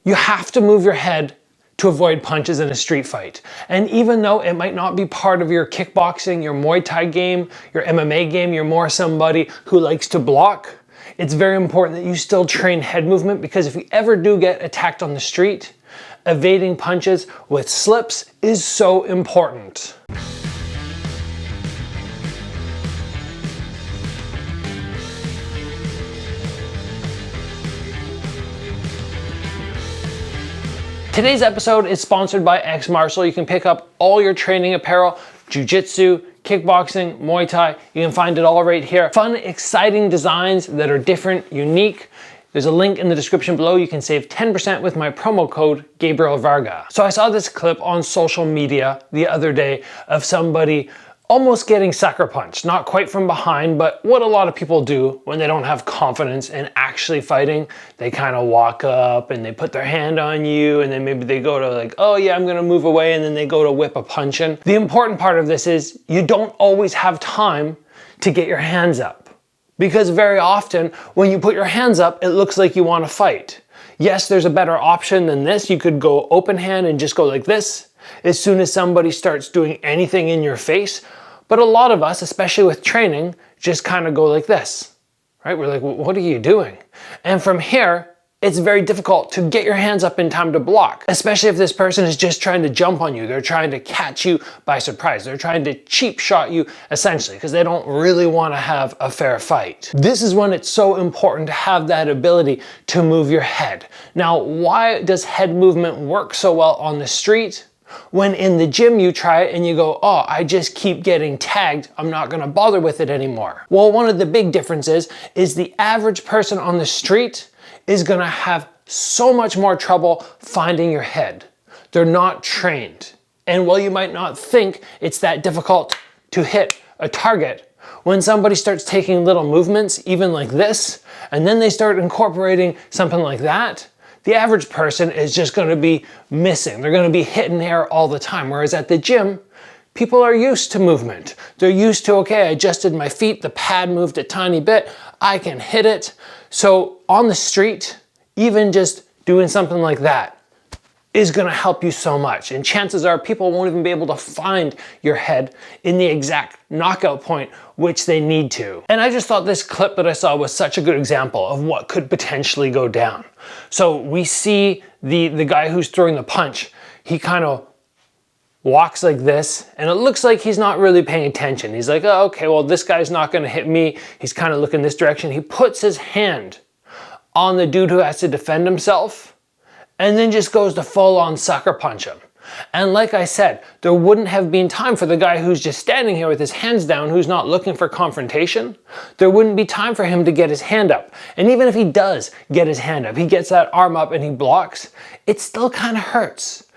You have to move your head to avoid punches in a street fight. And even though it might not be part of your kickboxing, your Muay Thai game, your MMA game, you're more somebody who likes to block, it's very important that you still train head movement, because if you ever do get attacked on the street, evading punches with slips is so important. Today's episode is sponsored by XMartial. You can pick up all your training apparel, jiu-jitsu, kickboxing, Muay Thai. You can find it all right here. Fun, exciting designs that are different, unique. There's a link in the description below. You can save 10% with my promo code Gabriel Varga. So I saw this clip on social media the other day of somebody almost getting sucker punched, not quite from behind, but what a lot of people do when they don't have confidence in actually fighting, they kind of walk up and they put their hand on you, and then maybe they go to like, oh yeah, I'm gonna move away, and then they go to whip a punch in. The important part of this is you don't always have time to get your hands up, because very often when you put your hands up, it looks like you want to fight. Yes, there's a better option than this. You could go open hand and just go like this as soon as somebody starts doing anything in your face. But a lot of us, especially with training, just kind of go like this, right? We're like, what are you doing? And from here, it's very difficult to get your hands up in time to block, especially if this person is just trying to jump on you. They're trying to catch you by surprise. They're trying to cheap shot you, essentially, because they don't really want to have a fair fight. This is when it's so important to have that ability to move your head. Now, why does head movement work so well on the street? When in the gym you try it and you go, oh, I just keep getting tagged, I'm not gonna bother with it anymore. Well, one of the big differences is the average person on the street is gonna have so much more trouble finding your head. They're not trained. And while you might not think it's that difficult to hit a target, when somebody starts taking little movements, even like this, and then they start incorporating something like that, the average person is just going to be missing. They're going to be hitting air all the time. Whereas at the gym, people are used to movement. They're used to, okay, I adjusted my feet, the pad moved a tiny bit, I can hit it. So on the street, even just doing something like that is going to help you so much. And chances are people won't even be able to find your head in the exact knockout point which they need to. And I just thought this clip that I saw was such a good example of what could potentially go down. So we see the guy who's throwing the punch, he kind of walks like this, and it looks like he's not really paying attention. He's like, oh, okay, well, this guy's not going to hit me. He's kind of looking this direction. He puts his hand on the dude who has to defend himself, and then just goes to full on sucker punch him. And like I said, there wouldn't have been time for the guy who's just standing here with his hands down, who's not looking for confrontation. There wouldn't be time for him to get his hand up. And even if he does get his hand up, he gets that arm up and he blocks, it still kind of hurts.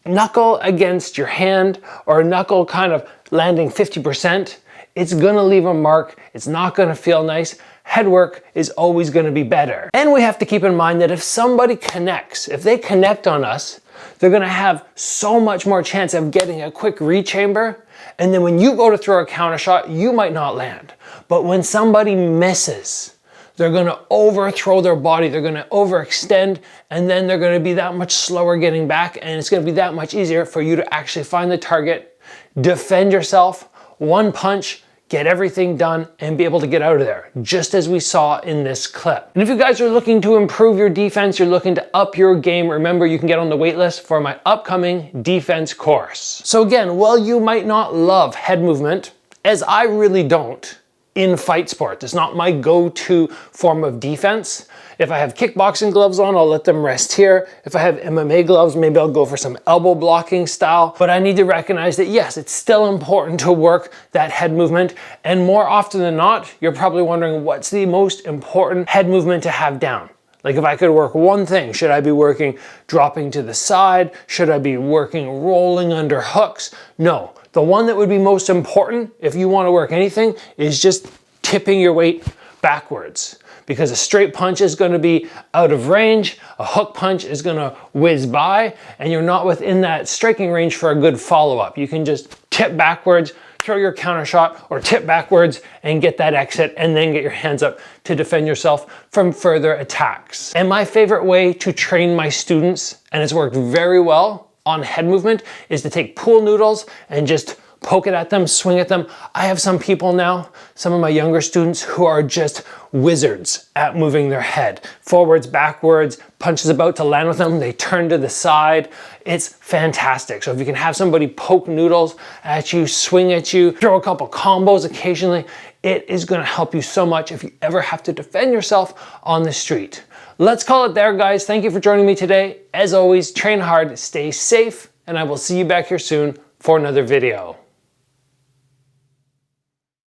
Knuckle against your hand, or knuckle kind of landing 50%, it's gonna leave a mark. It's not gonna feel nice. Head work is always going to be better. And we have to keep in mind that if somebody connects, if they connect on us, they're going to have so much more chance of getting a quick rechamber. And then when you go to throw a counter shot, you might not land. But when somebody misses, they're going to overthrow their body, they're going to overextend, and then they're going to be that much slower getting back, and it's going to be that much easier for you to actually find the target, defend yourself, one punch, get everything done, and be able to get out of there, just as we saw in this clip. And if you guys are looking to improve your defense, you're looking to up your game, remember you can get on the wait list for my upcoming defense course. So again, while you might not love head movement, as I really don't, in fight sport, it's not my go-to form of defense. If I have kickboxing gloves on, I'll let them rest here. If I have MMA gloves, maybe I'll go for some elbow blocking style. But I need to recognize that yes, it's still important to work that head movement. And more often than not, you're probably wondering what's the most important head movement to have down? Like if I could work one thing, should I be working dropping to the side? Should I be working rolling under hooks? No, the one that would be most important if you want to work anything is just tipping your weight backwards. Because a straight punch is going to be out of range, a hook punch is going to whiz by, and you're not within that striking range for a good follow-up. You can just tip backwards, throw your counter shot or tip backwards and get that exit, and then get your hands up to defend yourself from further attacks. And my favorite way to train my students, and it's worked very well on head movement, is to take pool noodles and just poke it at them, swing at them. I have some people now, some of my younger students, who are just wizards at moving their head. Forwards, backwards, punches about to land with them, they turn to the side. It's fantastic. So if you can have somebody poke noodles at you, swing at you, throw a couple combos occasionally, it is gonna help you so much if you ever have to defend yourself on the street. Let's call it there, guys. Thank you for joining me today. As always, train hard, stay safe, and I will see you back here soon for another video.